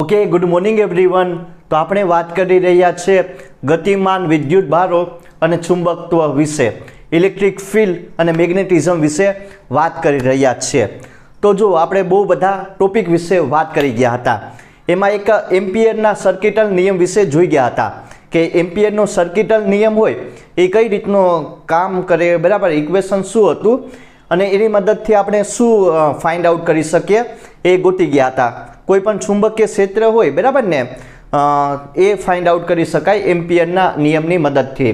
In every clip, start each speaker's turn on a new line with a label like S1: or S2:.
S1: Okay, good morning everyone. તો આપણે વાત કરી રહ્યા છે ગતિમાન વિદ્યુત ભારો અને ચુંબકત્વ વિશે, ઇલેક્ટ્રિક ફિલ્ડ અને મેગ્નેટિઝમ વિશે વાત કરી રહ્યા છીએ. તો જો આપણે બહુ બધા ટોપિક વિશે વાત કરી ગયા હતા. એમાં એક એમ્પિયરના સર્કિટલ નિયમ વિશે જોઈ ગયા હતા કે એમ્પિયરનો સર્કિટલ નિયમ હોય એ કઈ રીતનો કામ કરે, બરાબર, ઇક્વેશન શું હતું અને એની મદદથી આપણે શું ફાઇન્ડ આઉટ કરી શકીએ એ ગોતી ગયા હતા. કોઈ પણ ચુંબકીય ક્ષેત્ર હોય, બરાબર ને, એ ફાઇન્ડ આઉટ કરી શકાય એમ્પિયરના નિયમની મદદથી.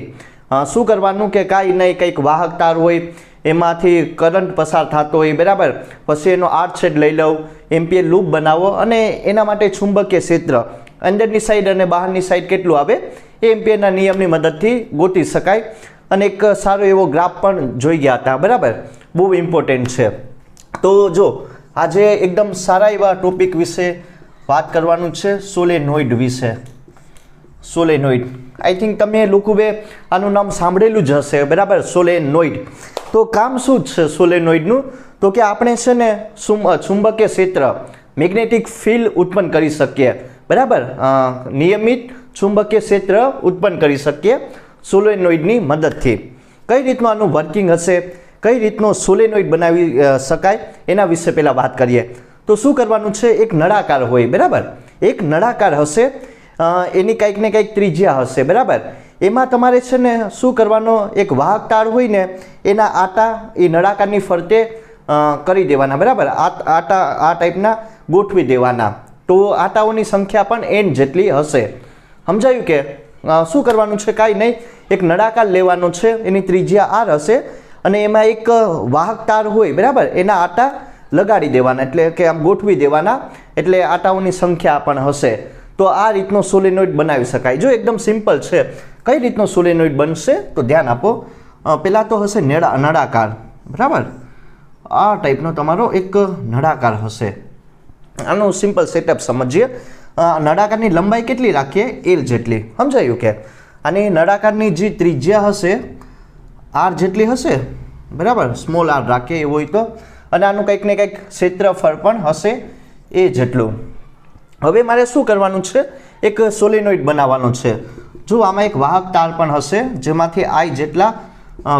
S1: શું કરવાનું કે કાંઈ નહીં, કંઈક વાહક તાર હોય એમાંથી કરંટ પસાર થતો હોય, બરાબર, પછી એનો આડછેદ લઈ લઉં, એમ્પિયર લૂપ બનાવો અને એના માટે ચુંબકીય ક્ષેત્ર અંદરની સાઈડ અને બહારની સાઈડ કેટલું આવે એ એમ્પિયરના નિયમની મદદથી ગોતી શકાય. અને એક સારો એવો ગ્રાફ પણ જોઈ ગયા હતા, બરાબર, બહુ ઇમ્પોર્ટન્ટ છે. તો જો આજે એકદમ સારા એવા ટોપિક વિશે વાત કરવાનું છે, સોલેનોઇડ વિશે. સોલેનોઇડ, આઈ થિંક તમે લોકો બે આનું નામ સાંભળેલું જ હશે, બરાબર, સોલેનોઇડ. તો કામ શું છે સોલેનોઇડનું? તો કે આપણે છે ને ચુંબકીય ક્ષેત્ર, મેગ્નેટિક ફિલ્ડ ઉત્પન્ન કરી શકીએ, બરાબર, નિયમિત ચુંબકીય ક્ષેત્ર ઉત્પન્ન કરી શકીએ સોલેનોઇડની મદદથી. કઈ રીતનું આનું વર્કિંગ હશે, કઈ રીતનો સોલેનોઇડ બનાવી શકાય એના વિશે પહેલાં વાત કરીએ. તો શું કરવાનું છે, એક નળાકાર હોય, બરાબર, એક નળાકાર હશે, એની કંઈક ને કંઈક ત્રિજ્યા હશે, બરાબર. એમાં તમારે છે ને શું કરવાનો, એક વાહક તાર હોય ને એના આટા એ નળાકારની ફરતે કરી દેવાના, બરાબર, આટા આ ટાઈપના ગોઠવી દેવાના. તો આટાઓની સંખ્યા પણ n જેટલી હશે. સમજાયું કે શું કરવાનું છે? કાંઈ નહીં, એક નળાકાર લેવાનો છે, એની ત્રિજ્યા r હશે અને એમાં એક વાહક તાર હોય, બરાબર, એના આટા લગાડી દેવાના, એટલે કે આમ ગોઠવી દેવાના, એટલે આટાઓની સંખ્યા પણ હશે. તો આ રીતનો સોલેનોઇડ બનાવી શકાય. જો એકદમ સિમ્પલ છે. કઈ રીતનો સોલેનોઇડ બનશે તો ધ્યાન આપો. પહેલાં તો હશે નળાકાર, બરાબર, આ ટાઈપનો તમારો એક નળાકાર હશે. આનું સિમ્પલ સેટઅપ સમજીએ. નળાકારની લંબાઈ કેટલી રાખીએ? l જેટલી. સમજાયું કે અને નળાકારની જે ત્રિજ્યા હશે r જેટલી હશે, બરાબર, સ્મોલ r રાખીએ એવું હોય તો, અને આનું કંઈક ને કંઈક ક્ષેત્રફળ પણ હશે એ જેટલું. હવે મારે શું કરવાનું છે? એક સોલેનોઇડ બનાવવાનો છે. જો આમાં એક વાહક તાર પણ હશે જેમાંથી I જેટલા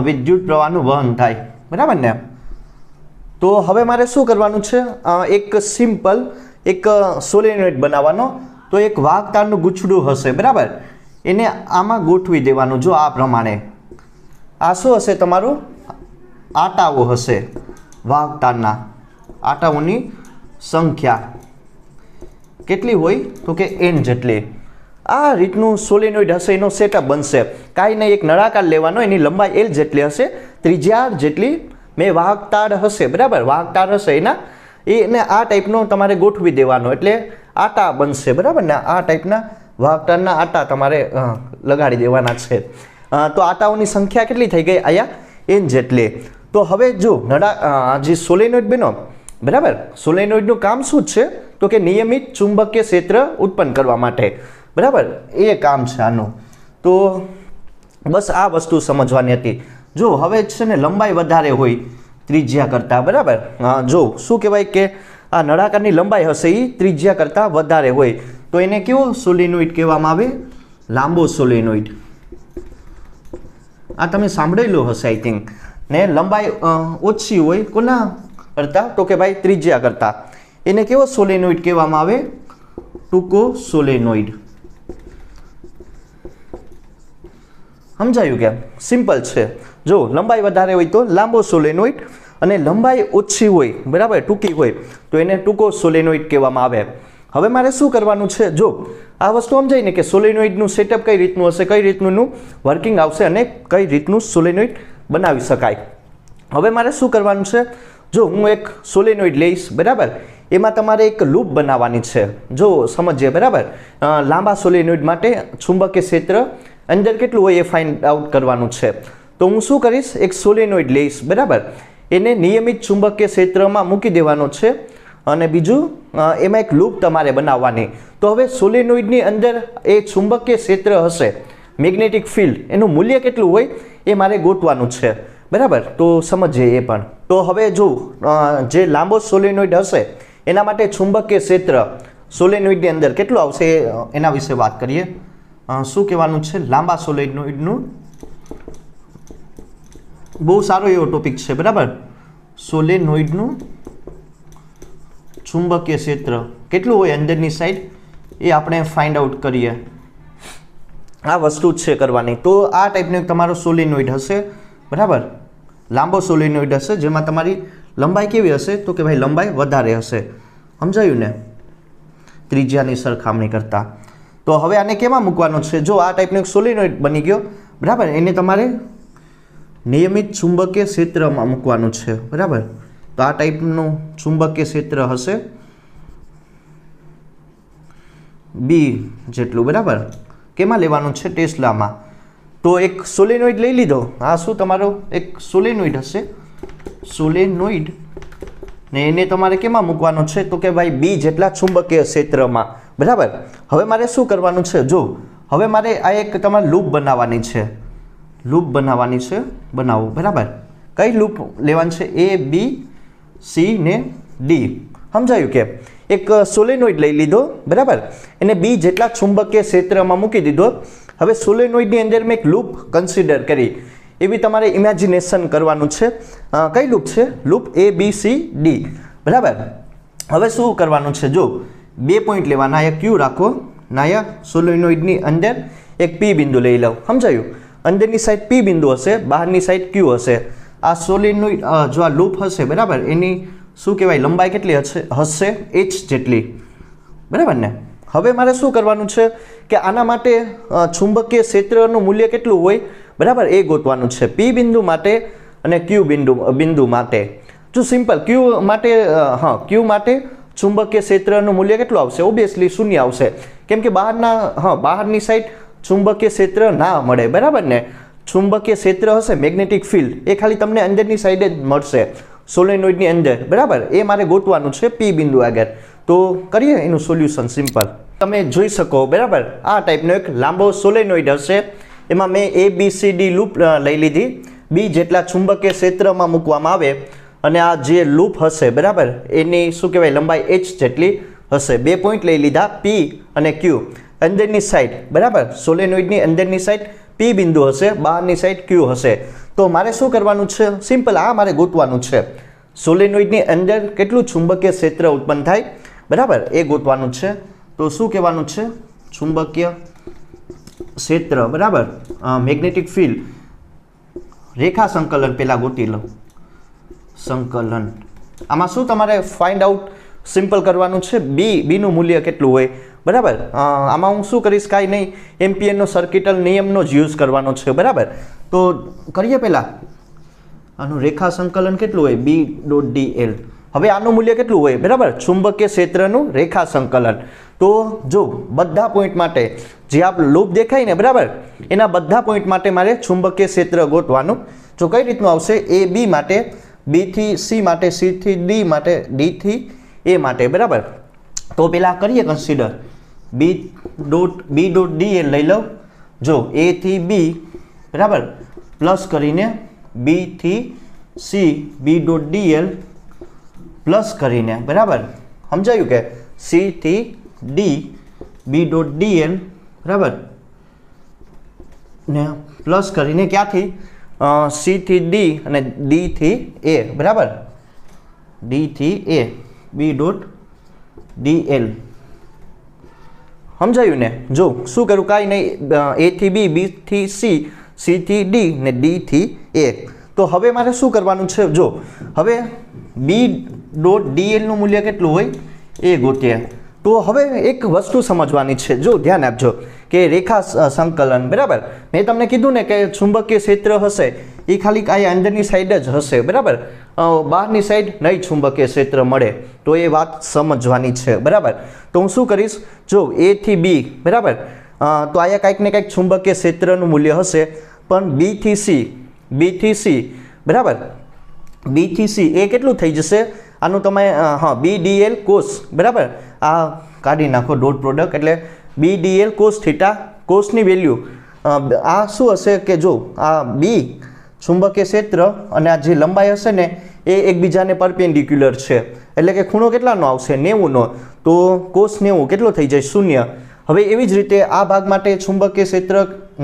S1: વિદ્યુત પ્રવાહનું વહન થાય, બરાબર ને. તો હવે મારે શું કરવાનું છે? એક સિમ્પલ એક સોલેનોઇડ બનાવવાનો. તો એક વાહક તારનું ગૂંચડું હશે, બરાબર, એને આમાં ગોઠવી દેવાનું. જો આ પ્રમાણે આ શું હશે? તમારું આટાઓ હશે, વાહક તારના આટાઓની સંખ્યા કેટલી હોય તો કે n જેટલી. આ રીતનું સોલેનોઇડ હશે, એનો સેટઅપ બનશે. કાંઈ નહીં, એક નળાકાર લેવાનો, એની લંબાઈ l જેટલી હશે, ત્રિજ્યા r જેટલી, મેં વાહક તાર હશે, બરાબર, વાહક તાર હશે એના, એને આ ટાઈપનો તમારે ગોઠવી દેવાનો, એટલે આટા બનશે, બરાબર ને. આ ટાઈપના વાહક તારના આટા તમારે લગાડી દેવાના છે. તો આટાઓની સંખ્યા કેટલી થઈ ગઈ? અહીંયા n જેટલી. તો હવે જો જે સોલેનોઇડ બનો, બરાબર, સોલેનોઇડનું કામ શું છે તો કે નિયમિત ચુંબકીય ક્ષેત્ર ઉત્પન્ન કરવા માટે, બરાબર, એ કામ છે આનું. તો બસ આ વસ્તુ સમજવાની હતી. જો હવે છે ને લંબાઈ વધારે હોય ત્રિજ્યા કરતાં, બરાબર, જો શું કહેવાય કે આ નળાકારની લંબાઈ હશે એ ત્રિજ્યા કરતાં વધારે હોય તો એને કેવો સોલેનોઇડ કહેવામાં આવે? લાંબો સોલેનોઇડ. આ તમે સાંભળેલું હશે આઈ થિંક. ને લંબાઈ ઓછી હોય કોના કરતાં તો કે ભાઈ ત્રિજ્યા કરતાં, એને કેવો સોલેનોઇડ કહેવામાં આવે? ટૂંકો સોલેનોઇડ. સમજાયું કે? સિમ્પલ છે. જો લંબાઈ વધારે હોય તો લાંબો સોલેનોઇડ અને લંબાઈ ઓછી હોય, બરાબર, ટૂંકી હોય તો એને ટૂંકો સોલેનોઇડ કહેવામાં આવે. હવે મારે શું કરવાનું છે? જો આ વસ્તુ સમજાય ને કે સોલેનોઇડનું સેટઅપ કઈ રીતનું હશે, કઈ રીતનું વર્કિંગ આવશે અને કઈ રીતનું સોલેનોઇડ બનાવી શકાય. હવે મારે શું કરવાનું છે? જો હું એક સોલેનોઇડ લઈશ, બરાબર, એમાં તમારે એક લૂપ બનાવવાની છે. જો સમજીએ, બરાબર, લાંબા સોલેનોઇડ માટે ચુંબકીય ક્ષેત્ર અંદર કેટલું હોય એ ફાઇન્ડ આઉટ કરવાનું છે. તો હું શું કરીશ? એક સોલેનોઇડ લઈશ, બરાબર, એને નિયમિત ચુંબકીય ક્ષેત્રમાં મૂકી દેવાનો છે અને બીજું એમાં એક લૂપ તમારે બનાવવાની. તો હવે સોલેનોઇડની અંદર એ ચુંબકીય ક્ષેત્ર હશે, મેગ્નેટિક ફિલ્ડ, એનું મૂલ્ય કેટલું હોય એ મારે ગોતવાનું છે, બરાબર. તો સમજીએ એ પણ. તો હવે જો જે લાંબો સોલેનોઇડ હશે એના માટે ચુંબકીય ક્ષેત્ર સોલેનોઇડની અંદર કેટલું આવશે એના વિશે વાત કરીએ. શું કહેવાનું છે? લાંબા સોલેનોઇડનું બહુ સારો એવો ટોપિક છે, બરાબર. સોલેનોઇડનું ચુંબકીય ક્ષેત્ર કેટલું હોય અંદરની સાઈડ એ આપણે ફાઇન્ડ આઉટ કરીએ. આ વસ્તુ જ છે કરવાની. તો આ ટાઈપનું તમારો સોલેનોઇડ હશે, બરાબર. લાંબો સોલેનોઇડ હશે જેમાં તમારી લંબાઈ કેવી હશે? તો કે ભાઈ લંબાઈ વધારે હશે. સમજાયું ને? ત્રિજ્યાની સરખામણી કરતાં. તો હવે આને કેમાં મૂકવાનો છે? જો આ ટાઈપનો એક સોલેનોઇડ બની ગયો, બરાબર, એને તમારે નિયમિત ચુંબકીય ક્ષેત્રમાં મૂકવાનું છે, બરાબર. તો આ ટાઈપનું ચુંબકીય ક્ષેત્ર હશે બી જેટલું, બરાબર. કેમાં લેવાનું છે? ટેસ્લામાં. તો એક સોલેનોઇડ લઈ લીધો. આ શું તમારો એક સોલેનોઇડ હશે, સોલેનોઇડ, ને એને તમારે કેમાં મૂકવાનો છે? તો કે ભાઈ બી જેટલા ચુંબકીય ક્ષેત્રમાં, બરાબર. હવે મારે શું કરવાનું છે? જો હવે મારે આ એક તમારે લૂપ બનાવવાની છે, લૂપ બનાવવાની છે, બનાવો, બરાબર. કઈ લૂપ લેવાની છે? એ, બી, સી ને ડી. સમજાયું કે? એક સોલેનોઇડ લઈ લીધો, બરાબર, એને બી જેટલા ચુંબકીય ક્ષેત્રમાં મૂકી દીધો. હવે સોલેનોઇડની અંદર મેં એક લૂપ કન્સિડર કરી, એવી તમારે ઇમેજિનેશન કરવાનું છે. કઈ લૂપ છે? લૂપ એ, બી, સી, ડી, બરાબર. હવે શું કરવાનું છે? જો 2 પોઈન્ટ લેવાના, એક ક્યુ રાખો, નાયા સોલેનોઇડની અંદર એક પી બિંદુ લઈ લઉં. સમજાયું? અંદરની સાઈડ પી બિંદુ હશે, બહારની સાઈડ ક્યુ હશે. આ સોલેનોઇડ જો આ લૂપ હશે, બરાબર, એની શું કહેવાય લંબાઈ કેટલી હશે? h જેટલી, બરાબર ને. હવે મારે શું કરવાનું છે કે આના માટે ચુંબકીય ક્ષેત્રનું મૂલ્ય કેટલું હોય, બરાબર, એ ગોતવાનું છે પી બિંદુ માટે અને ક્યુ બિંદુ માટે. જો સિમ્પલ ક્યુ માટે, ક્યુ માટે ચુંબકીય ક્ષેત્રનું મૂલ્ય કેટલું આવશે? ઓબ્વિયસલી 0 આવશે, કેમ કે બહારની સાઈડ ચુંબકીય ક્ષેત્ર ના મળે, બરાબર ને. ચુંબકીય ક્ષેત્ર હશે મેગ્નેટિક ફિલ્ડ, એ ખાલી તમને અંદરની સાઈડે જ મળશે સોલેનોઇડની અંદર, બરાબર. એ મારે ગોતવાનું છે પી બિંદુ આગળ. તો કરીએ એનું સોલ્યુશન સિમ્પલ. તમે જોઈ શકો, બરાબર, આ ટાઈપનો એક લાંબો સોલેનોઇડ હશે, એમાં મેં એ, બી, સી, ડી લૂપ લઈ લીધી. બી જેટલા ચુંબકીય ક્ષેત્રમાં મૂકવામાં આવે અને આ જે લૂપ હશે, બરાબર, એની શું કહેવાય લંબાઈ h જેટલી હશે. 2 પોઈન્ટ લઈ લીધા, પી અને ક્યુ. અંદરની સાઈડ, બરાબર, સોલેનોઇડની અંદરની સાઈડ પી બિંદુ હશે, બહારની સાઈડ ક્યુ હશે. તો મારે શું કરવાનું છે? સિમ્પલ, આ મારે ગોતવાનું છે સોલેનોઇડની અંદર કેટલું ચુંબકીય ક્ષેત્ર ઉત્પન્ન થાય, બરાબર, એ ગોતવાનું છે. તો શું કહેવાનું છે? ચુંબકીય ક્ષેત્ર, બરાબર, મેગ્નેટિક ફિલ્ડ. રેખા સંકલન પહેલાં ગોતી લો. સંકલન આમાં શું તમારે ફાઇન્ડ આઉટ સિમ્પલ કરવાનું છે? બીનું મૂલ્ય કેટલું હોય, બરાબર. આમાં હું શું કરીશ? કાંઈ નહીં, એમ્પિયરનો સર્કિટલ નિયમનો જ યુઝ કરવાનો છે, બરાબર. તો કરીએ પહેલાં આનું રેખા સંકલન કેટલું હોય? B dot D L. હવે આનું મૂલ્ય કેટલું હોય, બરાબર, ચુંબકીય ક્ષેત્રનું રેખા સંકલન. તો જો બધા પોઈન્ટ માટે જે આપ લૂપ દેખાય ને, બરાબર, એના બધા પોઈન્ટ માટે મારે ચુંબકીય ક્ષેત્ર ગોતવાનું. જો કઈ રીતનું આવશે? એ બી માટે, બી થી સી માટે, સી થી ડી માટે, ડી થી એ માટે, બરાબર. તો પહેલાં કરીએ consider. B dot D L લઈ લઉં. જો એ થી બી, બરાબર, પ્લસ કરીને બી થી C, B dot D L plus કરીને, બરાબર. સમજાયું કે? સી થી D, B dot D L, બરાબર, ને પ્લસ કરીને ક્યાંથી? સી થી ડી અને ડી થી એ, બરાબર, ડી થી એ, બી ડોટ ડી એલ. સમજાયું ને? જો શું કરું? કાંઈ નહીં, એ થી બી, બી થી સી, સી થી ડી ને ડી થી એ. તો હવે મારે શું કરવાનું છે? જો હવે બી ડોટ ડી એલનું મૂલ્ય કેટલું હોય એ ગોતીએ. તો હવે એક વસ્તુ સમજવાની છે, જો ધ્યાન આપજો કે રેખા સંકલન, બરાબર, મેં તમને કીધું ને કે ચુંબકીય ક્ષેત્ર હશે એ ખાલી આ અંદરની સાઈડ જ હશે, બરાબર, બહારની સાઈડ નહીં ચુંબકીય ક્ષેત્ર મળે. તો એ વાત સમજવાની છે, બરાબર. તો હું શું કરીશ? જો એ થી બી, બરાબર, તો અહીંયા કાંઈક ને કાંઈક ચુંબકીય ક્ષેત્રનું મૂલ્ય હશે, પણ બી થી સી, બરાબર, બી થી સી એ કેટલું થઈ જશે? આનું તમે બી ડી એલ કોસ, બરાબર, આ કાઢી નાખો ડોટ પ્રોડક્ટ, એટલે B D L cos theta, કોસની વેલ્યુ આ શું હશે કે જો આ બી ચુંબકીય ક્ષેત્ર અને આ જે લંબાઈ હશે ને એ એકબીજાને પરપેન્ડિક્યુલર છે, એટલે કે ખૂણો કેટલાનો આવશે? 90નો. તો કોસ 90 કેટલો થઈ જાય? 0. હવે એવી જ રીતે આ ભાગ માટે ચુંબકીય ક્ષેત્ર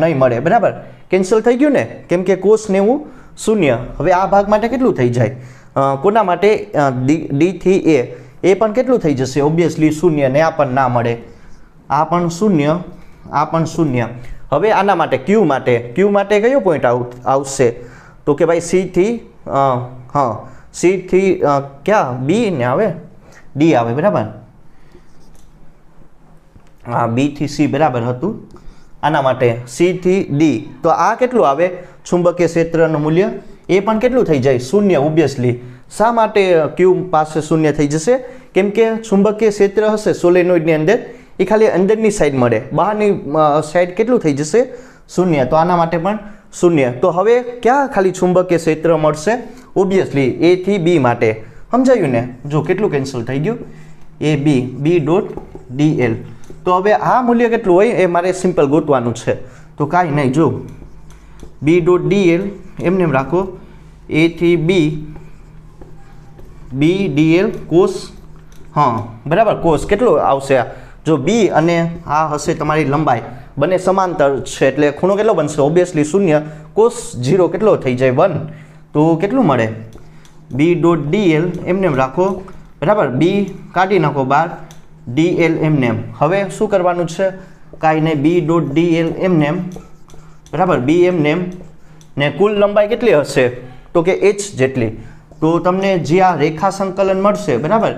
S1: નહીં મળે, બરાબર, કેન્સલ થઈ ગયું ને, કેમ કે કોસ 90 0. હવે આ ભાગ માટે કેટલું થઈ જાય? કોના માટે? ડી થી એ પણ કેટલું થઈ જશે? ઓબ્વિયસલી 0. ને આ પણ ના મળે, આ પણ 0, આ પણ 0. હવે આના માટે ક્યુ માટે કયો પોઈન્ટ આવશે? તો કે ભાઈ સી થી સી થી ક્યાં? બી ને આવે, ડી આવે, બરાબર. હા, બી થી સી બરાબર હતું. આના માટે સી થી ડી. તો આ કેટલું આવે ચુંબકીય ક્ષેત્રનું મૂલ્ય? એ પણ કેટલું થઈ જાય? 0. ઓબ્વિયસલી. શા માટે ક્યુ પાસે 0 થઈ જશે? કેમ કે ચુંબકીય ક્ષેત્ર હશે સોલેનોઇડની અંદર, એ ખાલી અંદરની સાઈડ મળે, બહારની સાઈડ કેટલું થઈ જશે? 0. તો આના માટે પણ 0. તો હવે ક્યાં ખાલી ચુંબકીય ક્ષેત્ર મળશે? ઓબ્વિયસલી એ થી બી માટે. સમજાયું ને? જો કેટલું કેન્સલ થઈ ગયું? એ બી ડોટ ડીએલ. તો હવે આ મૂલ્ય કેટલું હોય એ મારે સિમ્પલ ગોતવાનું છે. તો કાંઈ નહીં, જો બી ડોટ ડીએલ એમને એમ રાખો, એ થી બી ડીએલ કોસ, બરાબર, કોસ કેટલો આવશે? જો બી અને આ હશે તમારી લંબાઈ, બંને સમાંતર છે એટલે ખૂણો કેટલો બનશે? ઓબ્વિયસલી 0. કોસ 0 કેટલો થઈ જાય? 1. તો કેટલું મળે? બી ડોટ ડીએલ એમને એમ રાખો, બરાબર, બી કાઢી નાખો બહાર, ડીએલ એમને એમ. હવે શું કરવાનું છે? કાંઈ નહીં, બી ડોટ ડીએલ એમને એમ, બરાબર, બી એમને એમ. ને કુલ લંબાઈ કેટલી હશે? તો કે h જેટલી. તો તમને જે આ રેખા સંકલન મળશે, બરાબર,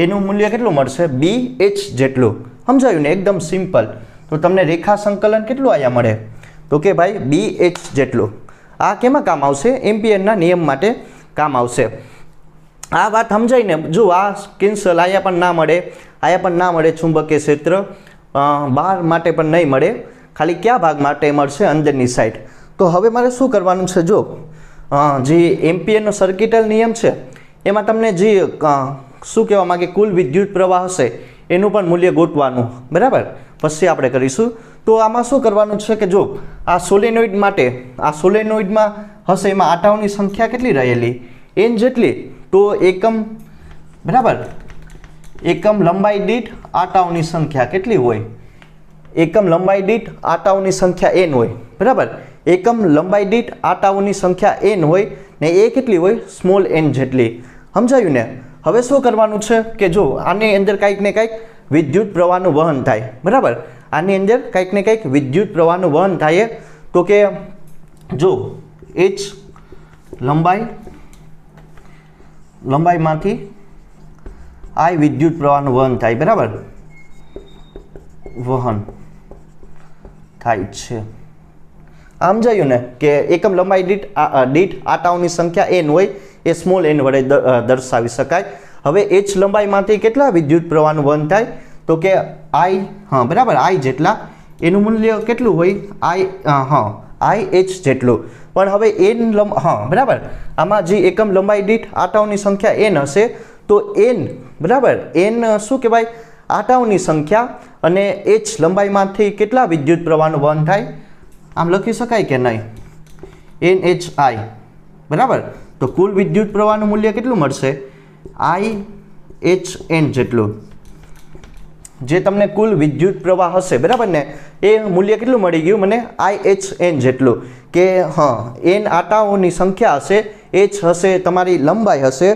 S1: એનું મૂલ્ય કેટલું મળશે? બી એચ જેટલું. સમજાયું ને? એકદમ સિમ્પલ. તો તમને રેખા સંકલન કેટલું અહીંયા મળે? તો કે ભાઈ બી એચ જેટલું. આ કેમાં કામ આવશે? એમ્પિયરના નિયમ માટે કામ આવશે. આ વાત સમજાય ને? જો આ કેન્સલ, અહીંયા પણ ના મળે, અહીંયા પણ ના મળે ચુંબકીય ક્ષેત્ર, બહાર માટે પણ નહીં મળે, ખાલી કયા ભાગ માટે મળશે? અંદરની સાઈડ. તો હવે મારે શું કરવાનું છે? જો જે એમ્પિયરનો સર્કિટલ નિયમ છે એમાં તમને જે શું કહેવા માંગે કુલ વિદ્યુત પ્રવાહ હશે એનું પણ મૂલ્ય ગોતવાનું, બરાબર, પછી આપણે કરીશું. તો આમાં શું કરવાનું છે કે જો આ સોલેનોઇડ માટે, આ સોલેનોઇડમાં હશે એમાં આટાઓની સંખ્યા કેટલી રહેલી? n જેટલી. તો એકમ, બરાબર, એકમ લંબાઈ દીઠ આટાઓની સંખ્યા કેટલી હોય? એકમ લંબાઈ દીઠ આટાઓની સંખ્યા n હોય, બરાબર. એકમ લંબાઈ દીઠ આટાઓની સંખ્યા n હોય ને એ કેટલી હોય? સ્મોલ n જેટલી. સમજાયું ને? હવે શું કરવાનું છે કે જો આની અંદર કંઈક ને કંઈક વિદ્યુત પ્રવાહનું વહન થાય, બરાબર, આની અંદર કંઈક ને કંઈક વિદ્યુત પ્રવાહનું વહન થાય. તો કે જો h લંબાઈમાંથી I વિદ્યુત પ્રવાહનું વહન થાય, બરાબર, વહન થાય છે. સમજાયું ને? કે એકમ લંબાઈ દીઠ આટાઓની સંખ્યા n હોય એ સ્મોલ n વડે દર્શાવી શકાય. હવે h લંબાઈમાંથી કેટલા વિદ્યુત પ્રવાહનું વહન થાય? તો કે I, બરાબર, I જેટલા. એનું મૂલ્ય કેટલું હોય? IH જેટલું. પણ હવે n બરાબર, આમાં જે એકમ લંબાઈ દીઠ આટાઓની સંખ્યા n હશે તો n, બરાબર, n શું કહેવાય? આટાઓની સંખ્યા. અને h લંબાઈમાંથી કેટલા વિદ્યુત પ્રવાહનું વહન થાય? આમ લખી શકાય કે નહીં? NHI, બરાબર. તો કુલ વિદ્યુત પ્રવાહનું મૂલ્ય કેટલું મળશે? IHN જેટલું. જે તમને કુલ વિદ્યુત પ્રવાહ હશે, બરાબર ને, એ મૂલ્ય કેટલું મળી ગયું મને? IHN જેટલું. કે n આટાઓની સંખ્યા હશે, h હશે તમારી લંબાઈ હશે,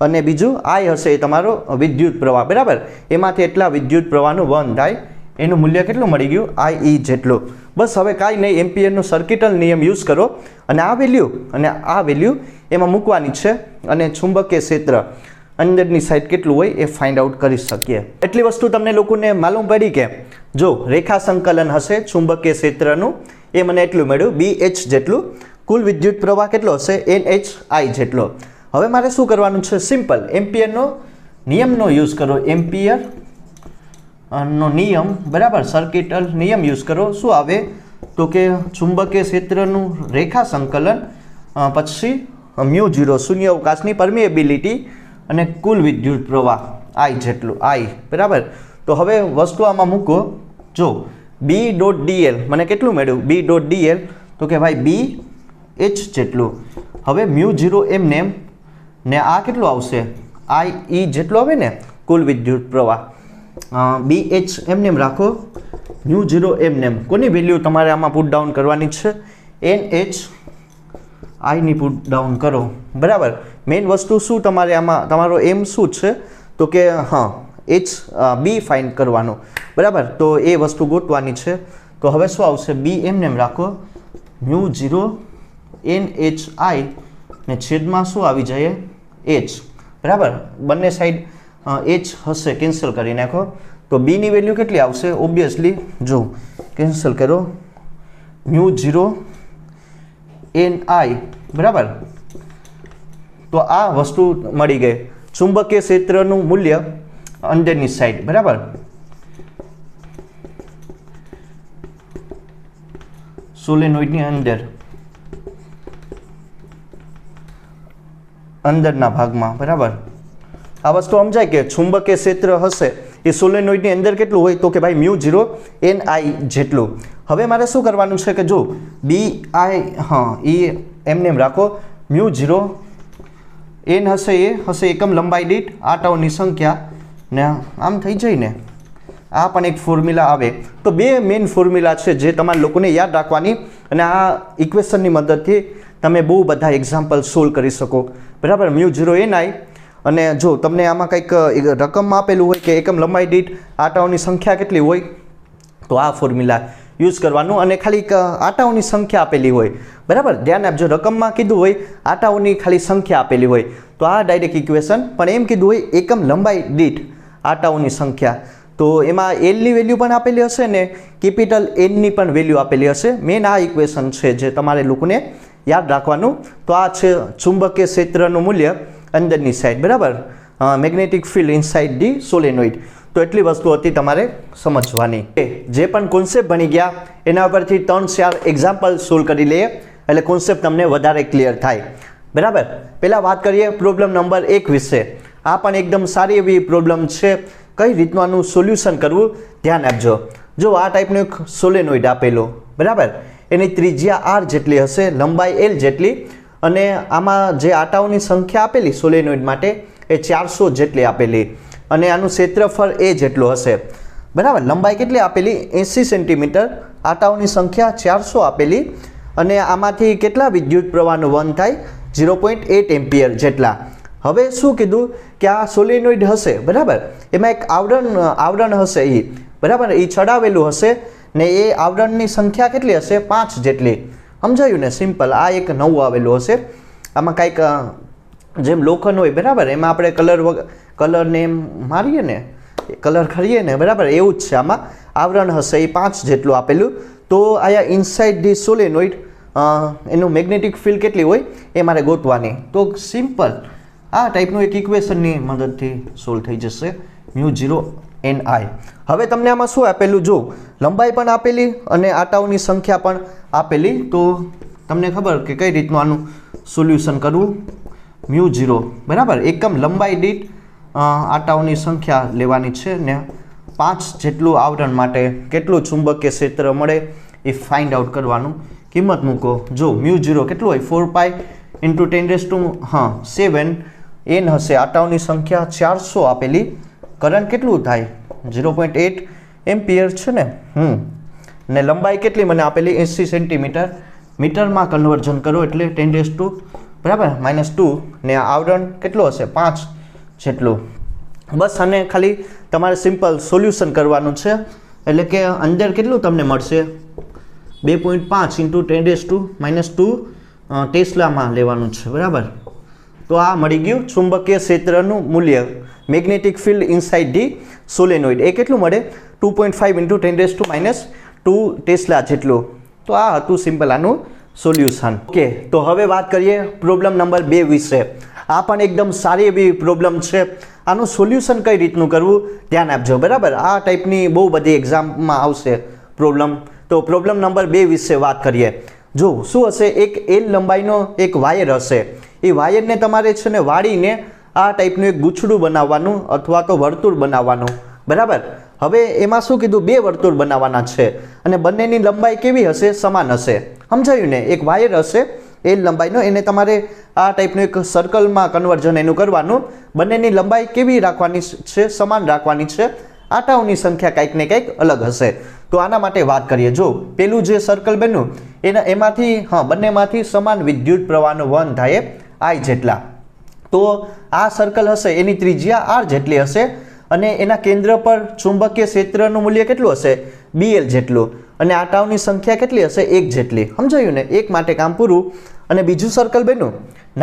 S1: અને બીજું I હશે તમારો વિદ્યુત પ્રવાહ, બરાબર. એમાંથી એટલા વિદ્યુત પ્રવાહનું વહન થાય, એનું મૂલ્ય કેટલું મળી ગયું? IE જેટલું. બસ હવે કાંઈ નહીં, એમ્પિયરનો સર્કિટલ નિયમ યુઝ કરો અને આ વેલ્યુ એમાં મૂકવાની છે અને ચુંબકીય ક્ષેત્ર અંદરની સાઈડ કેટલું હોય એ ફાઇન્ડ આઉટ કરી શકીએ. એટલી વસ્તુ તમને લોકોને માલુમ પડી કે જો રેખા સંકલન હશે ચુંબકીય ક્ષેત્રનું, એ મને એટલું મળ્યું BH જેટલું. કુલ વિદ્યુત પ્રવાહ કેટલો હશે? NHI જેટલો. હવે મારે શું કરવાનું છે? સિમ્પલ, એમ્પિયરનો નિયમનો યુઝ કરો. એમ્પિયર નો નિયમ, બરાબર, સર્કિટલ નિયમ યુઝ કરો. શું આવે? તો કે ચુંબકીય ક્ષેત્રનું રેખા સંકલન પછી μ0 શૂન્ય અવકાશની પરમિએબિલિટી અને કુલ વિદ્યુત પ્રવાહ I જેટલું, I, બરાબર. તો હવે વસ્તુ આમાં મૂકો. જો B.dl મને કેટલું મળ્યું? B.dl તો કે ભાઈ BH જેટલું. હવે μ0 એમને ને આ કેટલું આવશે? IE જેટલું આવે ને કુલ વિદ્યુત પ્રવાહ. બી એચ એમનેમ રાખો, મ્યુ 0 એમનેમ. કોની વેલ્યુ તમારે આમાં પુટ ડાઉન કરવાની છે? એન એચ આઈની પુટ ડાઉન કરો. બરાબર. મેઇન વસ્તુ શું તમારે આમાં તમારો એમ શું છે તો કે એચ બી ફાઇન્ડ કરવાનું. બરાબર. તો એ વસ્તુ ગોતવાની છે. તો હવે શું આવશે? બી એમનેમ રાખો, મ્યુ 0 એન એચ આઈ ને છેદમાં શું આવી જાય? એચ. બરાબર. બંને સાઈડ એચ હશે, કેન્સલ કરી નાખો. તો બીની વેલ્યુ કેટલી આવશે? ઓબ્વિયસલી જો કેન્સલ કરો, મ્યુ 0 એન આઈ. બરાબર. તો આ વસ્તુ મળી ગઈ. ચુંબકીય ક્ષેત્રનું મૂલ્ય અંદરની સાઈડ. બરાબર. સોલેનોઇડની અંદરના ભાગમાં. બરાબર. આ વસ્તુ સમજાય કે ચુંબકીય ક્ષેત્ર હશે એ સોલેનોઇડની અંદર કેટલું હોય? તો કે ભાઈ મ્યુ 0 એન આઈ જેટલું. હવે મારે શું કરવાનું છે કે જો બી આઈ એ એમને રાખો, મ્યુ 0 એન હશે એ હશે એકમ લંબાઈ દીઠ આટાઓની સંખ્યા ને આમ થઈ જાય ને. આ પણ એક ફોર્મ્યુલા આવે. તો બે મેઇન ફોર્મ્યુલા છે જે તમારા લોકોને યાદ રાખવાની, અને આ ઇક્વેશનની મદદથી તમે બહુ બધા એક્ઝામ્પલ સોલ્વ કરી શકો. બરાબર. મ્યુ 0 એન આઈ, અને જો તમને આમાં કંઈક રકમમાં આપેલું હોય કે એકમ લંબાઈ દીઠ આટાઓની સંખ્યા કેટલી હોય તો આ ફોર્મ્યુલા યુઝ કરવાનું, અને ખાલી આટાઓની સંખ્યા આપેલી હોય. બરાબર. ધ્યાન આપજો, રકમમાં કીધું હોય આટાઓની ખાલી સંખ્યા આપેલી હોય તો આ ડાયરેક્ટ ઇક્વેશન, પણ એમ કીધું હોય એકમ લંબાઈ દીઠ આટાઓની સંખ્યા, તો એમાં એલની વેલ્યુ પણ આપેલી હશે ને કેપિટલ એનની પણ વેલ્યુ આપેલી હશે. મેન આ ઇક્વેશન છે જે તમારે લોકોને યાદ રાખવાનું. તો આ છે ચુંબકીય ક્ષેત્રનું મૂલ્ય અંદરની સાઈડ. બરાબર. Magnetic field inside the solenoid. તો એટલી વસ્તુ હતી તમારે સમજવાની. જે પણ કોન્સેપ્ટ ભણી ગયા એના ઉપરથી 3-4 એક્ઝામ્પલ સોલ્વ કરી લઈએ એટલે કોન્સેપ્ટ તમને વધારે ક્લિયર થાય. બરાબર. પહેલાં વાત કરીએ પ્રોબ્લેમ નંબર 1 વિશે. આ પણ એકદમ સારી એવી પ્રોબ્લેમ છે. કઈ રીતનું આનું સોલ્યુશન કરવું ધ્યાન આપજો. જો આ ટાઈપનું એક સોલેનોઇડ આપેલો. બરાબર. એની ત્રિજ્યા આર જેટલી હશે, લંબાઈ એલ જેટલી, અને આમાં જે આટાઓની સંખ્યા આપેલી સોલેનોઇડ માટે એ 400 જેટલી આપેલી, અને આનું ક્ષેત્રફળ એ જેટલું હશે. બરાબર. લંબાઈ કેટલી આપેલી? 80 સેન્ટીમીટર. આટાઓની સંખ્યા 400 આપેલી, અને આમાંથી કેટલા વિદ્યુત પ્રવાહનું વહન થાય? 0.8 એમ્પિયર જેટલા. હવે શું કીધું કે આ સોલેનોઇડ હશે. બરાબર. એમાં એક આવરણ હશે એ. બરાબર. એ ચડાવેલું હશે ને એ આવરણની સંખ્યા કેટલી હશે? 5 જેટલી. સમજાયું ને? સિમ્પલ. આ એક નવું આવેલું હશે. આમાં કાંઈક જેમ લોખંડ હોય. બરાબર. એમાં આપણે કલરને એમ મારીએ ને, કલર કરીએ ને. બરાબર. એવું જ છે. આમાં આવરણ હશે એ 5 જેટલું આપેલું. તો આયા ઇનસાઇડ ધી સોલેનોઇડ એનું મેગ્નેટિક ફિલ્ડ કેટલી હોય એ મારે ગોતવાની. તો સિમ્પલ આ ટાઈપનું એક ઇક્વેશનની મદદથી સોલ્વ થઈ જશે. Mu 0 N I. હવે તમને આમાં શું આપેલું? જો લંબાઈ પણ આપેલી અને આટાઓની સંખ્યા પણ આપેલી. તો તમને ખબર કે કઈ રીતનું આનું સોલ્યુશન કરવું. મ્યુ 0. બરાબર. એકમ લંબાઈ દીઠ આટાઓની સંખ્યા લેવાની છે ને 5 જેટલું આવરણ માટે કેટલું ચુંબકીય ક્ષેત્ર મળે એ ફાઇન્ડ આઉટ કરવાનું. કિંમત મૂકો. જો મ્યુ 0 કેટલું હોય? 4 પાઈ ઇન્ટુ 10⁷ એન હશે. આટાઓની સંખ્યા 400 આપેલી. કરંટ કેટલું થાય? 0.8 એમ્પિયર છે ને. ને લંબાઈ કેટલી મને આપેલી? 80 સેન્ટીમીટર. મીટરમાં કન્વર્ઝન કરો એટલે 10⁻². બરાબર. -2. ને આવરણ કેટલું હશે? 5 જેટલું. બસ. અને ખાલી તમારે સિમ્પલ સોલ્યુશન કરવાનું છે. એટલે કે અંદર કેટલું તમને મળશે? 2.5 ઇન્ટુ 10⁻² ટેસ્લામાં લેવાનું છે. બરાબર. તો આ મળી ગયું ચુંબકીય ક્ષેત્રનું મૂલ્ય magnetic field inside the solenoid. એ કેટલું મળે? 2.5 ઇન્ટુ 10⁻² ટેસ્લા જેટલું. તો આ હતું સિમ્પલ આનું સોલ્યુશન. ઓકે. તો હવે વાત કરીએ પ્રોબ્લેમ નંબર 2 વિશે. આ પણ એકદમ સારી એવી પ્રોબ્લેમ છે. આનું સોલ્યુશન કઈ રીતનું કરવું ધ્યાન આપજો. બરાબર. આ ટાઈપની બહુ બધી એક્ઝામમાં આવશે પ્રોબ્લેમ. તો પ્રોબ્લેમ નંબર 2 વિશે વાત કરીએ. જો શું હશે? એક એલ લંબાઈનો એક વાયર હશે. એ વાયરને તમારે છે ને વાળીને આ ટાઈપનું એક ગૂંચડું બનાવવાનું અથવા તો વર્તુળ બનાવવાનું. બરાબર. હવે એમાં શું કીધું? 2 વર્તુળ બનાવવાના છે અને બંનેની લંબાઈ કેવી હશે? સમાન હશે. સમજાયું ને? એક વાયર હશે એલ લંબાઈનો, એને તમારે આ ટાઈપનું એક સર્કલમાં કન્વર્ઝન એનું કરવાનું. બંનેની લંબાઈ કેવી રાખવાની છે? સમાન રાખવાની છે. આટાઓની સંખ્યા કંઈક ને કંઈક અલગ હશે. તો આના માટે વાત કરીએ. જો પેલું જે સર્કલ બન્યું એમાંથી બંનેમાંથી સમાન વિદ્યુત પ્રવાહનો વહન થાય I જેટલા. તો આ સર્કલ હશે એની ત્રિજ્યા R જેટલી હશે અને એના કેન્દ્ર પર ચુંબકીય ક્ષેત્રનું મૂલ્ય કેટલું હશે? BL જેટલું. અને આટાઓની સંખ્યા કેટલી હશે? 1 જેટલી. સમજાયું ને? 1 માટે કામ પૂરું. અને બીજું સર્કલ બન્યું,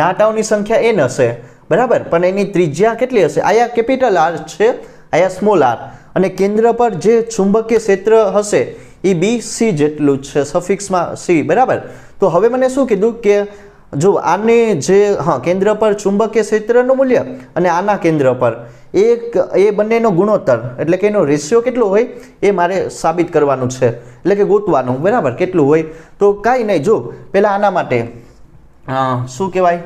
S1: આટાઓની સંખ્યા n હશે, બરાબર, પણ એની ત્રિજ્યા કેટલી હશે? આયા કેપિટલ R છે, આયા સ્મોલ r, અને કેન્દ્ર પર જે ચુંબકીય ક્ષેત્ર હશે એ BC જેટલું છે, સફિક્સમાં C, બરાબર. તો હવે મને શું કીધું કે જો આને જે કેન્દ્ર પર ચુંબકીય ક્ષેત્રનું મૂલ્ય અને આના કેન્દ્ર પર એ બંનેનો ગુણોત્તર એટલે કે એનો રેશિયો કેટલો હોય એ મારે સાબિત કરવાનું છે, એટલે કે ગોતવાનું, બરાબર, કેટલું હોય. તો કાંઈ નહીં, જો પહેલાં આના માટે શું કહેવાય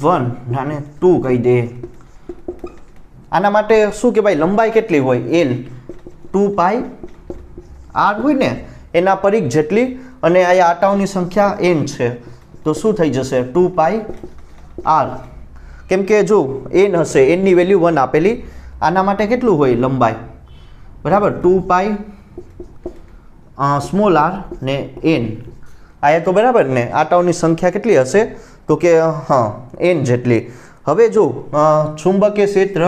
S1: 1 અને 2 કહી દે. આના માટે શું કહેવાય? લંબાઈ કેટલી હોય? L 2π r હોય ને એના પરિઘ જેટલી, અને અહીંયા આટાઓની સંખ્યા n છે, તો શું થઈ જશે? 2π r. કેમ કે જો n હશે, n ની વેલ્યુ 1 આપેલી, આના માટે કેટલું હોય લંબાઈ? બરાબર, 2π સ્મોલ r ને n. આયા તો બરાબર ને, આટાઓની સંખ્યા કેટલી હશે? તો કે n જેટલી. હવે જો ચુંબકીય ક્ષેત્ર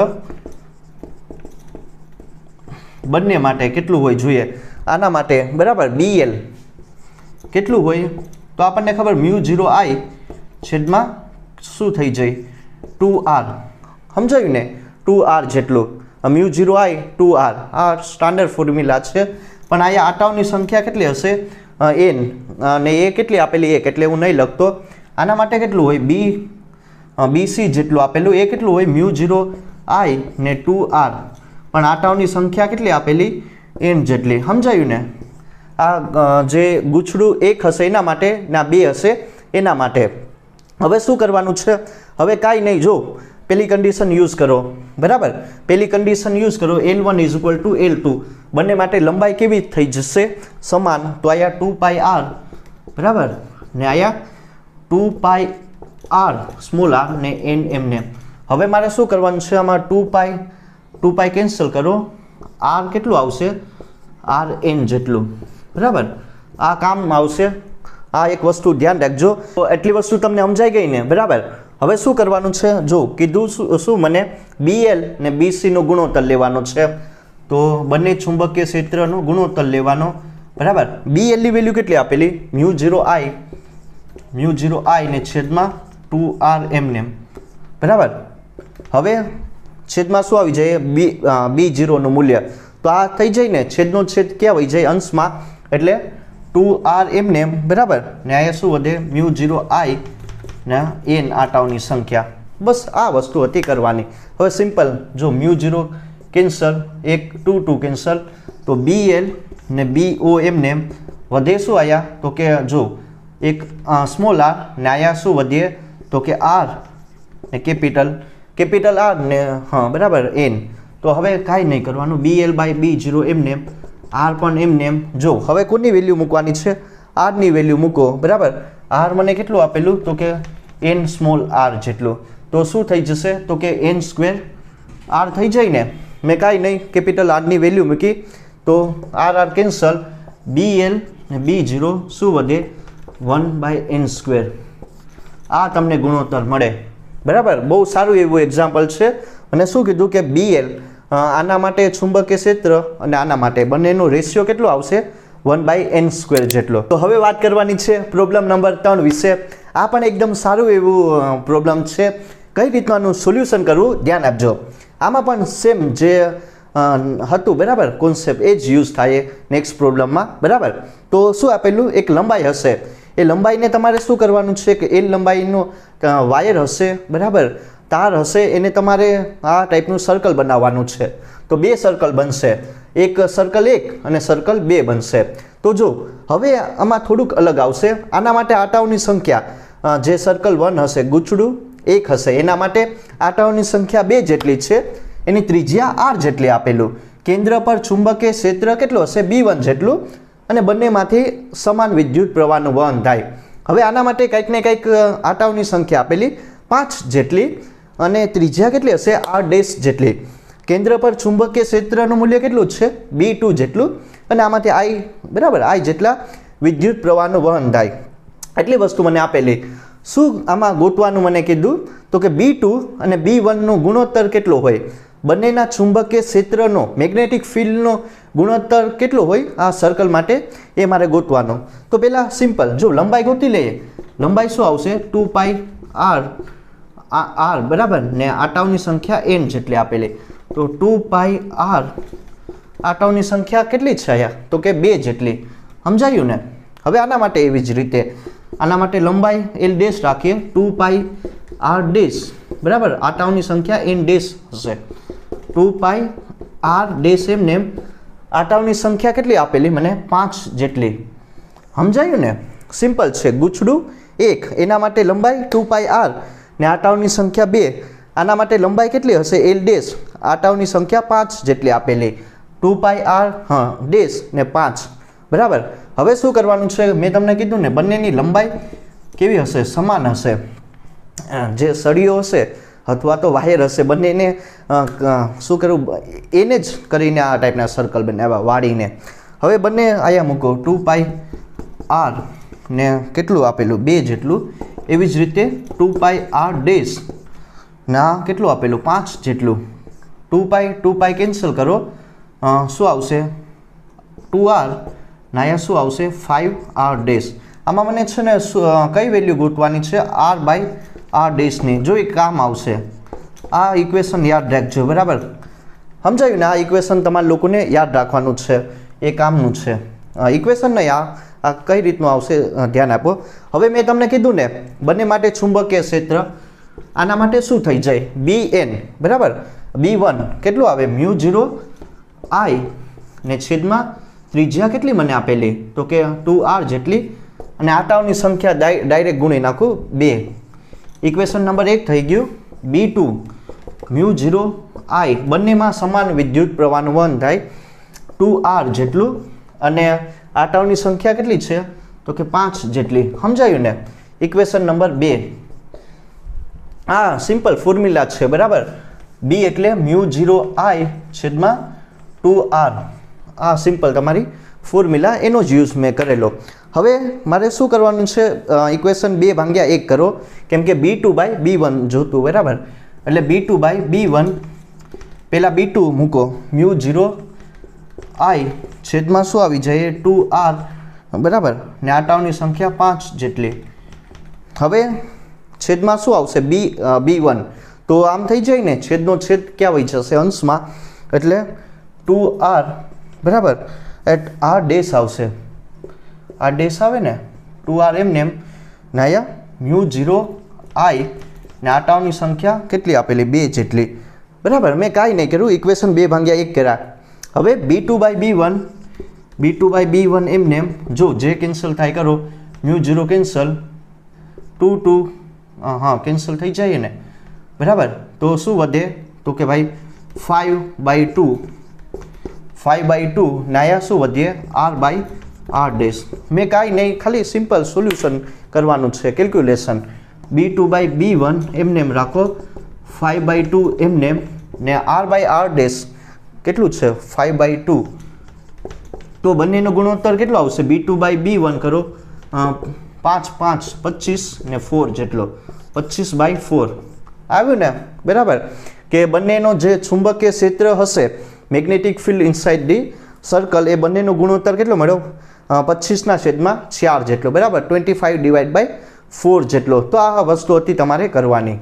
S1: બંને માટે કેટલું હોય જોઈએ? આના માટે બરાબર BL કેટલું હોય? તો આપણને ખબર μ0I છેદમાં શું થઈ જાય? 2r. સમજાયું ને? 2r જેટલું. μ0I 2r આ સ્ટાન્ડર્ડ ફોર્મ્યુલા છે. પણ અહીંયા આટાઓની સંખ્યા કેટલી હશે? n, અને એ કેટલી આપેલી? 1, એટલે હું નહીં લખતો. આના માટે કેટલું હોય? BC જેટલું આપેલું. એ કેટલું હોય? μ0I ને 2r. પણ આટાઓની સંખ્યા કેટલી આપેલી? n જેટલી. સમજાયું ને? આ જે ગૂંચળું 1 હશે એના માટે, ના 2 હશે એના માટે. હવે શું કરવાનું છે? હવે કાંઈ નહીં, જો પેલી કન્ડિશન યુઝ કરો, બરાબર. પેલી કન્ડિશન યુઝ કરો, L1 = L2. બંને માટે લંબાઈ કેવી થઈ જશે? સમાન. તો અહીંયા 2πr, બરાબર, ને અહીંયા 2πr સ્મોલ r ને n એમને. હવે મારે શું કરવાનું છે? આમાં 2π કેન્સલ કરો, r કેટલું આવશે? rn જેટલું, બરાબર. આ કામ આવશે. આ એક વસ્તુ ધ્યાન રાખજો. તો એટલી વસ્તુ તમને સમજાઈ ગઈ ને? બરાબર. હવે શું કરવાનું છે? જો કીધું શું મને? BL ને BC નો ગુણોત્તર લેવાનો છે. તો બંને ચુંબકીય ક્ષેત્રનો ગુણોત્તર લેવાનો, બરાબર. BL ની વેલ્યુ કેટલી આપેલી? μ0I ને છેદમાં 2r એમને, બરાબર. હવે છેદમાં શું આવી જાય? B0 નું મૂલ્ય. તો આ થઈ જાય ને, છેદનો છેદ ક્યાં વહી જાય? અંશમાં. એટલે 2r એમને, બરાબર. ને અહીંયા શું વધે? μ0I ને n આટાઓની સંખ્યા. બસ આ વસ્તુ હતી કરવાની. હવે સિમ્પલ, જો μ0 કેન્સલ, 1 2 કેન્સલ, તો BL ને BO એમને વધે શું આયા? તો કે જો એક સ્મોલ r ને આયા શું વધે? તો કે r ને કેપિટલ R ને બરાબર n. તો હવે કાંઈ નહીં કરવાનું, BL/B0 એમને, r પણ એમને. જો હવે કોની વેલ્યુ મૂકવાની છે? r ની વેલ્યુ મૂકો, બરાબર. r મને કેટલું આપેલું? તો કે n સ્મોલ r જેટલું. તો શું થઈ જશે? તો કે n² r થઈ જાય ને? મેં કાંઈ નહીં, કેપિટલ R ની વેલ્યુ મૂકી, તો r કેન્સલ, BL ને B0 શું વધે? 1/n². આ તમને ગુણોત્તર મળે, બરાબર. બહુ સારું એવું એક્ઝામ્પલ છે. અને શું કીધું કે BL આના માટે ચુંબકીય ક્ષેત્ર અને આના માટે બંનેનો રેશિયો કેટલો આવશે? 1/n² જેટલો. તો હવે વાત કરવાની છે પ્રોબ્લેમ નંબર 3 વિશે. આ પણ એકદમ સારું એવું પ્રોબ્લેમ છે. કઈ રીતનું સોલ્યુશન કરવું ધ્યાન આપજો. આમાં પણ સેમ જે હતું, બરાબર, કોન્સેપ્ટ એ જ યુઝ થાય નેક્સ્ટ પ્રોબ્લેમમાં, બરાબર. તો શું આપેલું? એક લંબાઈ હશે. એ લંબાઈને તમારે શું કરવાનું છે કે L લંબાઈનો વાયર હશે, બરાબર, તાર હશે, એને તમારે આ ટાઈપનું સર્કલ બનાવવાનું છે. તો 2 સર્કલ બનશે, એક સર્કલ 1 અને સર્કલ 2 બનશે. તો જો હવે આમાં થોડુંક અલગ આવશે. આના માટે આટાઓની સંખ્યા જે સર્કલ 1 હશે, ગૂંચળું 1 હશે, એના માટે આટાઓની સંખ્યા 2 જેટલી છે. એની ત્રિજ્યા r જેટલી આપેલું. કેન્દ્ર પર ચુંબકીય ક્ષેત્ર કેટલું હશે? B1 જેટલું. અને બંનેમાંથી સમાન વિદ્યુત પ્રવાહનું વહન થાય. હવે આના માટે કંઈક ને કંઈક આટાઓની સંખ્યા આપેલી 5 જેટલી, અને ત્રિજ્યા કેટલી હશે? r' જેટલી. કેન્દ્ર પર ચુંબકીય ક્ષેત્રનું મૂલ્ય કેટલું છે B2 જેટલું અને આમાંથી I બરાબર I જેટલા વિદ્યુત પ્રવાહનું વહન થાય એટલી વસ્તુ મને આપેલી. શું આમાં ગોતવાનું મને કીધું તો કે B2 અને B1 નો ગુણોત્તર કેટલો હોય, બંનેના ચુંબકીય ક્ષેત્રનો મેગ્નેટિક ફિલ્ડનો ગુણોત્તર કેટલો હોય આ સર્કલ માટે એ મારે ગોતવાનો. તો પહેલાં સિમ્પલ જો લંબાઈ ગોતી લઈએ. લંબાઈ શું આવશે 2πr r બરાબર ને આટાઓની સંખ્યા n જેટલી આપેલી. તો 2πr આટાઓની સંખ્યા કેટલી છે અહીંયા તો કે 2 જેટલી. સમજાયું ને. હવે આના માટે એવી જ રીતે આના માટે લંબાઈ l ડેશ રાખીએ 2πr ડેશ બરાબર આટાઓની સંખ્યા n ડેશ હશે. 2πr ડેશ એમ ને આટાઓની સંખ્યા કેટલી આપેલી મને 5 જેટલી. સમજાયું ને. સિમ્પલ છે. ગૂંચડું 1 એના માટે લંબાઈ 2πr ને આટાઓની સંખ્યા 2. આના માટે લંબાઈ કેટલી હશે l ડેશ આટાઓની સંખ્યા 5 જેટલી આપેલી. 2πr ડેશ ને 5 બરાબર. હવે શું કરવાનું છે મેં તમને કીધું ને બંનેની લંબાઈ કેવી હશે સમાન હશે. જે સળીઓ હશે અથવા તો વાયર હશે બંનેને શું કરવું એને જ કરીને આ ટાઈપના સર્કલ બનાવ્યા વાળીને. હવે બંને અહીંયા મૂકો 2πr ને કેટલું આપેલું 2 જેટલું. એવી જ રીતે 2πr ડેશ ના કેટલું આપેલું 5 જેટલું. 2π કેન્સલ કરો શું આવશે 2r ના અહીંયા શું આવશે 5r ડેશ. આમાં મને છે ને કઈ વેલ્યુ ગોતવાની છે r/r ડેશની. જો એ કામ આવશે. આ ઇક્વેશન યાદ રાખજો બરાબર. સમજાયું ને. આ ઇક્વેશન તમારા લોકોને યાદ રાખવાનું છે એ કામનું છે. ઇક્વેશન નહીં આ કઈ રીતનું આવશે ધ્યાન આપો. હવે મેં તમને કીધું ને બંને માટે ચુંબકીય ક્ષેત્ર આના માટે શું થઈ જાય bn બરાબર. B1 કેટલું આવે μ0 I ને છેદમાં ત્રિજ્યા કેટલી મને આપેલી તો કે 2r જેટલી અને આટાઓની સંખ્યા ડાયરેક્ટ ગુણી નાખું 2. ઇક્વેશન નંબર 1 થઈ ગયું. B2 μ0 I બંનેમાં સમાન વિદ્યુત પ્રવાહનું વહન થાય 2r જેટલું અને આટાઓની સંખ્યા કેટલી છે તો કે 5 જેટલી. સમજાયું ને. ઇક્વેશન નંબર 2 આ સિમ્પલ ફોર્મ્યુલા છે બરાબર. B એટલે μ0 I છેદમાં 2r. આ સિમ્પલ તમારી ફોર્મ્યુલા એનો જ યુઝ મેં કરેલો. હવે મારે શું કરવાનું છે ઇક્વેશન 2/1 કરો કેમ કે B2/B1 જોતું બરાબર. એટલે B2/B1 પહેલાં B2 મૂકો μ0 I છેદમાં શું આવી જાય 2r બરાબર ને આટાઓની સંખ્યા 5 જેટલી. હવે છેદમાં શું આવશે B1 તો આમ થઈ જાય ને છેદનો છેદ ક્યાં વહી જશે અંશમાં એટલે 2r બરાબર એટ r ડેશ આવશે. આ ડેશ આવે ને 2r એમને એમ ને અહીંયા μ0 I ને આટાઓની સંખ્યા કેટલી આપેલી 2 જેટલી બરાબર. મેં કાંઈ નહીં કર્યું ઇક્વેશન 2/1 કર્યા. હવે B2/B1 એમને એમ જો જે કેન્સલ થાય કરો μ0 કેન્સલ 2 કેન્સલ થઈ જાય ને બરાબર. તો શું વધે તો કે ભાઈ 5/2 નાયા શું વધીએ r/r ડેશ. મેં કાંઈ નહીં ખાલી સિમ્પલ સોલ્યુશન કરવાનું છે કેલ્ક્યુલેશન. B2/B1 એમને એમ રાખો 5/2 એમને એમ ને r/r ડેશ કેટલું છે 5/2. તો બંનેનો ગુણોત્તર કેટલો આવશે B2/B1 કરો 5 25 ને 4 જેટલો 25/4 આવ્યું ને બરાબર. કે બંનેનો જે ચુંબકીય ક્ષેત્ર હશે magnetic field inside the circle એ બંનેનો ગુણોત્તર કેટલો મળ્યો 25/4 જેટલો બરાબર. 25/4 જેટલો. તો આ વસ્તુ હતી તમારે કરવાની.